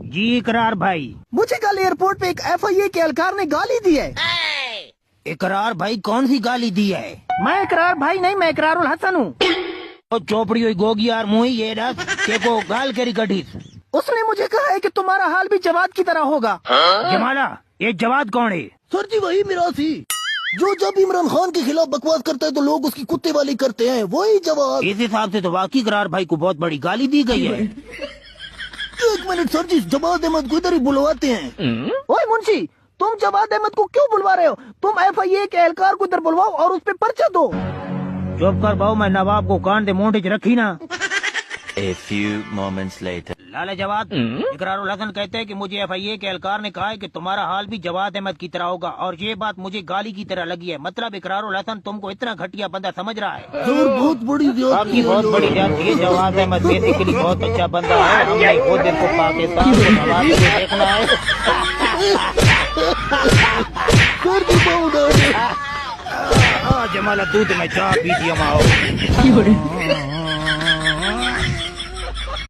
जी इकरार भाई। मुझे कल एयरपोर्ट पे एक FIA के एहलकार ने गाली दी है। इकरार भाई कौन सी गाली दी है? मैं इकरार भाई नहीं, मैं इकरारुल हसन हूँ। ओ चोपड़ी हुई गोगी यार मुही ये रस के को गाल करी कटी। उसने मुझे कहा है कि तुम्हारा हाल भी जवाद की तरह होगा। जमाला ये जवाद कौन है? सर जी वही मिरासी जो जब इमरान खान के खिलाफ बकवास करता है तो लोग उसकी कुत्ते वाली करते हैं, वही जवाब। इस हिसाब से तो वाकई इकरार भाई को बहुत बड़ी गाली दी गई है। 1 मिनट सर जी, जवाद अहमद को इधर ही बुलवाते हैं। ओए मुंशी, तुम जवाद अहमद को क्यों बुलवा रहे हो? तुम FIA के एहलकार को इधर बुलवाओ और उस पे पर्चा दो। चुप कर बाऊ, मैं नवाब को कान दे मोंटे च रखी ना। A few moments later. लाला जवाद, इकरारुल हसन कहते हैं कि मुझे FIA के एहलकार ने कहा है कि तुम्हारा हाल भी जवाद अहमद की तरह होगा, और ये बात मुझे गाली की तरह लगी है। मतलब इकरारुल हसन तुमको इतना घटिया बंदा समझ रहा है। सर बहुत बड़ी आपकी बहुत बड़ी जाती है। जवाद अहमद बेसिकली बहुत अच्छा बंदा है। हमने बहुत दिन को पाकिस्तान को नवाब को देखना है। सर जी बहुत जमाला दूध में चाय पी दिया माओ।